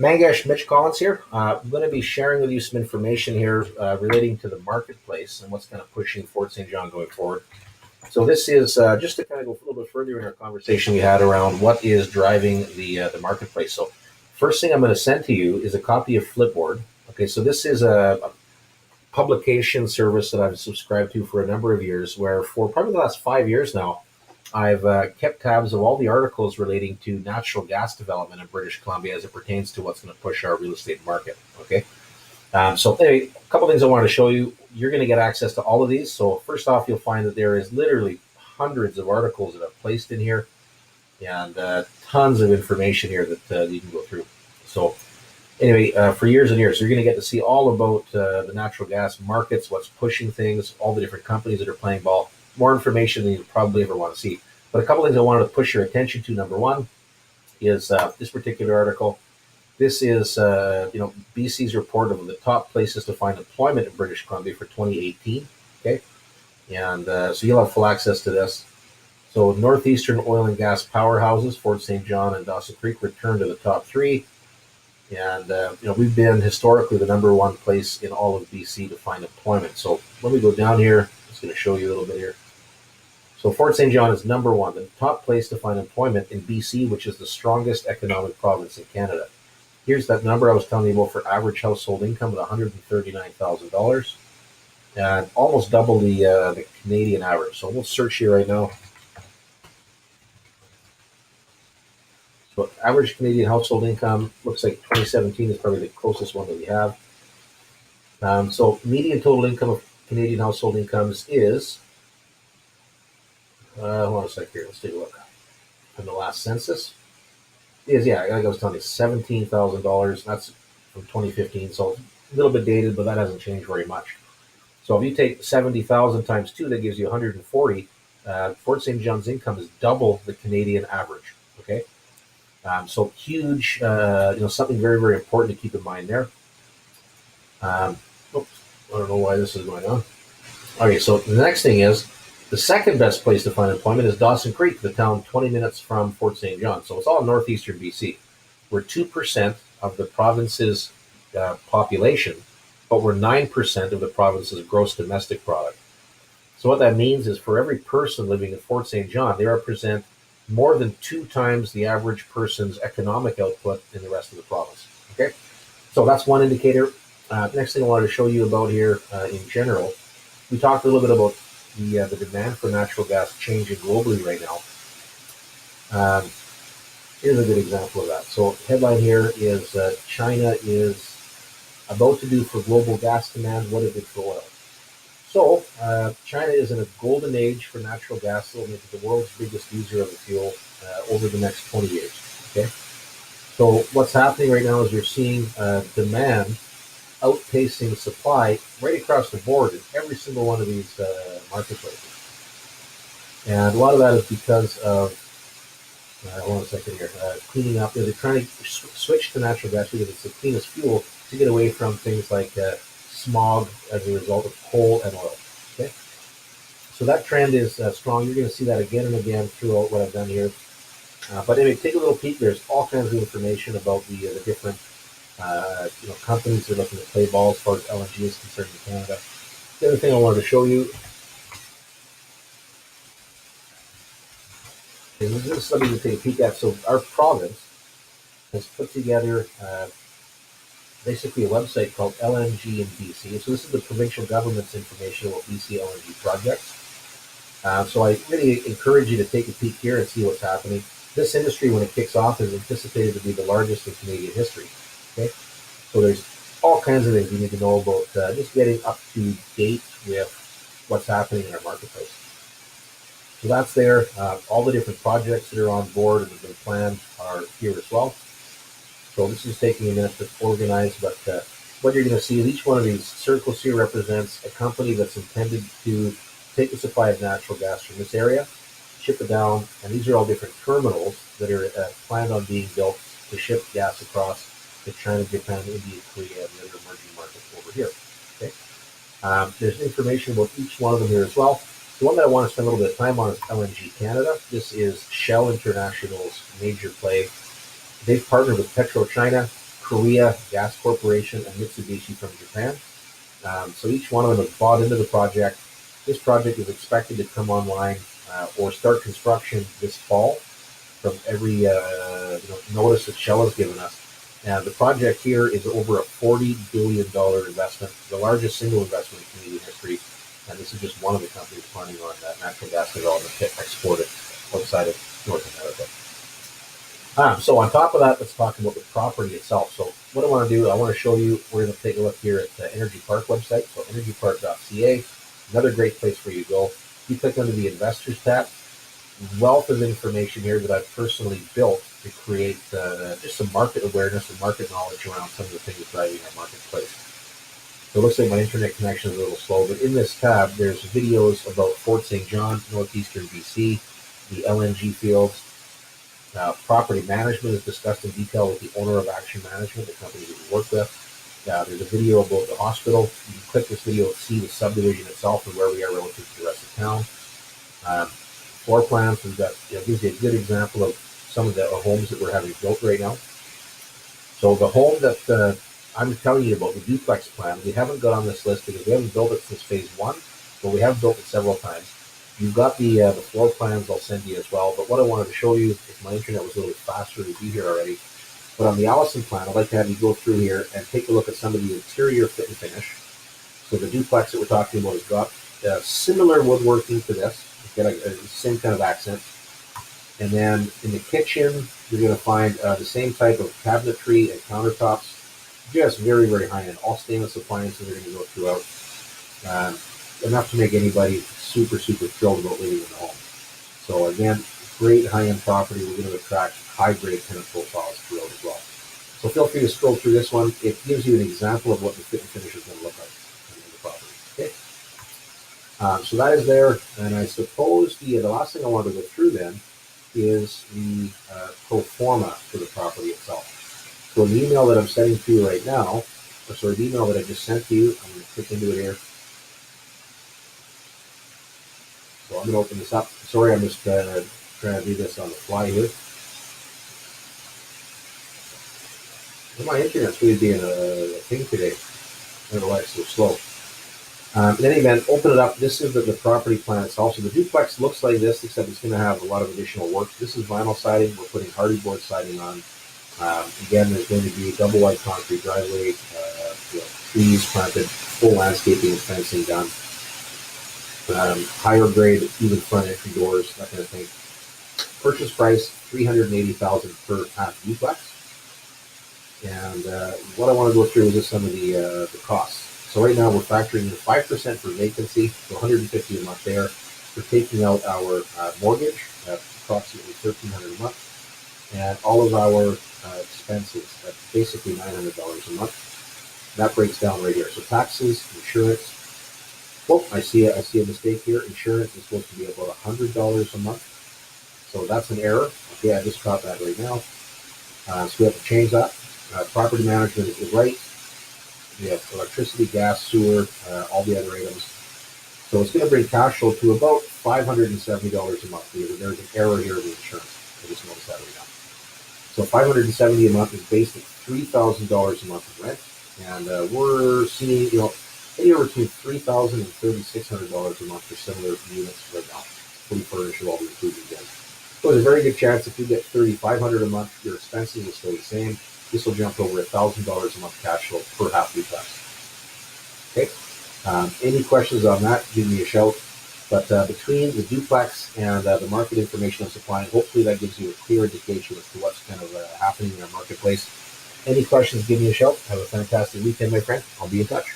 Mangesh, Mitch Collins here. I'm going to be sharing with you some information here relating to the marketplace and what's kind of pushing Fort St. John going forward. So this is just to kind of go a little bit further in our conversation we had around what is driving the marketplace. So first thing I'm going to send to you is a copy of Flipboard. Okay, so this is a publication service that I've subscribed to for a number of years, where for probably the last 5 years now, I've kept tabs of all the articles relating to natural gas development in British Columbia as it pertains to what's going to push our real estate market. Okay. So anyway, a couple things I wanted to show you. You're going to get access to all of these. So first off, you'll find that there is literally hundreds of articles that I've placed in here, and tons of information here that you can go through. So anyway, for years and years, you're going to get to see all about the natural gas markets, what's pushing things, all the different companies that are playing ball. More information than you probably ever want to see. But a couple things I wanted to push your attention to. Number one is this particular article. This is BC's report of the top places to find employment in British Columbia for 2018. Okay, and so you'll have full access to this. So northeastern oil and gas powerhouses, Fort St. John and Dawson Creek, return to the top three. And we've been historically the number one place in all of BC to find employment. So let me go down here. I'm just going to show you a little bit here. So Fort St. John is number one, the top place to find employment in BC, which is the strongest economic province in Canada. Here's that number I was telling you about for average household income at $139,000, and almost double the Canadian average. So we'll search here right now. So average Canadian household income looks like 2017 is probably the closest one that we have. So median total income of Canadian household incomes is, hold on a sec here, let's take a look. From the last census is, like I was telling you, $17,000. That's from 2015, so a little bit dated, but that hasn't changed very much. So if you take 70,000 times 2, that gives you 140. Fort St. John's income is double the Canadian average. Okay. So huge, something very, very important to keep in mind there. Oops, I don't know why this is going on. Okay, so the next thing is, the second best place to find employment is Dawson Creek, the town 20 minutes from Fort St. John. So it's all northeastern BC. We're 2% of the province's population, but we're 9% of the province's gross domestic product. So what that means is for every person living in Fort St. John, they represent more than 2 times the average person's economic output in the rest of the province. Okay, so that's one indicator. Next thing I wanted to show you about here in general, we talked a little bit about the demand for natural gas changing globally right now. Here's a good example of that. So headline here is China is about to do for global gas demand what it did for oil. So China is in a golden age for natural gas. It will make it the world's biggest user of the fuel over the next 20 years. Okay. So what's happening right now is you're seeing demand outpacing supply right across the board in every single one of these marketplaces. And a lot of that is because of, hold on a second here, cleaning up. They're trying to switch to natural gas because it's the cleanest fuel to get away from things like smog as a result of coal and oil. Okay, so that trend is strong. You're going to see that again and again throughout what I've done here. But anyway, take a little peek. There's all kinds of information about the different companies that are looking to play ball as far as LNG is concerned in Canada. The other thing I wanted to show you is this is something to take a peek at. So our province has put together basically a website called LNG in BC. So this is the provincial government's information about BC LNG projects. So I really encourage you to take a peek here and see what's happening. This industry, when it kicks off, is anticipated to be the largest in Canadian history. Okay, so there's all kinds of things you need to know about just getting up to date with what's happening in our marketplace. So that's there. All the different projects that are on board and have been planned are here as well. So this is taking a minute to organize, but what you're going to see is each one of these circles here represents a company that's intended to take a supply of natural gas from this area, ship it down, and these are all different terminals that are planned on being built to ship gas across to China, Japan, India, Korea, and the other emerging markets over here. Okay, there's information about each one of them here as well. The one that I want to spend a little bit of time on is LNG Canada. This is Shell International's major play. They've partnered with PetroChina, Korea Gas Corporation, and Mitsubishi from Japan. So each one of them has bought into the project. This project is expected to come online or start construction this fall from every notice that Shell has given us. The project here is over a $40 billion investment, the largest single investment in Canadian history. And this is just one of the companies planning on natural gas development to export it outside of North America. So on top of that, let's talk about the property itself. So what I want to do, I want to show you, we're going to take a look here at the Energy Park website, so energypark.ca, another great place for you to go. You click under the Investors tab, wealth of information here that I've personally built to create just some market awareness and market knowledge around some of the things driving our marketplace. So it looks like my internet connection is a little slow, but in this tab, there's videos about Fort St. John, northeastern BC, the LNG fields. Property management is discussed in detail with the owner of Action Management, the company that we work with. There's a video about the hospital. You can click this video and see the subdivision itself and where we are relative to the rest of town. Floor plans, we've got, gives you a good example of some of the homes that we're having built right now. So the home that I'm telling you about, the duplex plan, we haven't got on this list because we haven't built it since phase one, but we have built it several times. You've got the floor plans I'll send you as well, but what I wanted to show you, if my internet was a little faster to be here already, but on the Allison plan, I'd like to have you go through here and take a look at some of the interior fit and finish. So the duplex that we're talking about has got similar woodworking to this, get a same kind of accent. And then in the kitchen, you're going to find the same type of cabinetry and countertops, just very, very high-end. All stainless appliances are going to go throughout. Enough to make anybody super, super thrilled about living in the home. So again, great high-end property. We're going to attract high-grade tenant profiles throughout as well. So feel free to scroll through this one. It gives you an example of what the fit and finish is going to look like in the property. Okay. So that is there. And I suppose the last thing I wanted to go through then is the pro forma for the property itself. So the email that I'm sending to you right now, the email that I just sent to you, I'm going to click into it here. So I'm going to open this up. Sorry, I'm just trying to do this on the fly here. Well, my internet's really being a thing today. I don't know why it's so slow. In any event, open it up. This is the property plan itself. So the duplex looks like this, except it's going to have a lot of additional work. This is vinyl siding. We're putting hardy board siding on. Again, there's going to be double wide concrete driveway, trees planted, full landscaping and fencing done. Higher grade, even front entry doors, that kind of thing. Purchase price $380,000 per half duplex. And what I want to go through is just some of the costs. So right now we're factoring in 5% for vacancy, so $150 a month there. We're taking out our mortgage at approximately $1,300 a month, and all of our expenses at basically $900 a month. That breaks down right here. So taxes, insurance. Oh, I see a mistake here. Insurance is supposed to be about $100 a month. So that's an error. Okay, I just caught that right now. So we have to change that. Property management is right. We have electricity, gas, sewer, all the other items. So it's going to bring cash flow to about $570 a month. There's an error here in the insurance. I just noticed that right now. So $570 a month is based at $3,000 a month of rent. And we're seeing, anywhere between $3,000 and $3,600 a month for similar units right now, fully furnished with all the improvements in. So there's a very good chance if you get $3,500 a month, your expenses will stay the same. This will jump over $1,000 a month cash flow per half duplex. Okay. Any questions on that? Give me a shout. But between the duplex and the market information I'm supplying, hopefully that gives you a clear indication as to what's kind of happening in our marketplace. Any questions? Give me a shout. Have a fantastic weekend, my friend. I'll be in touch.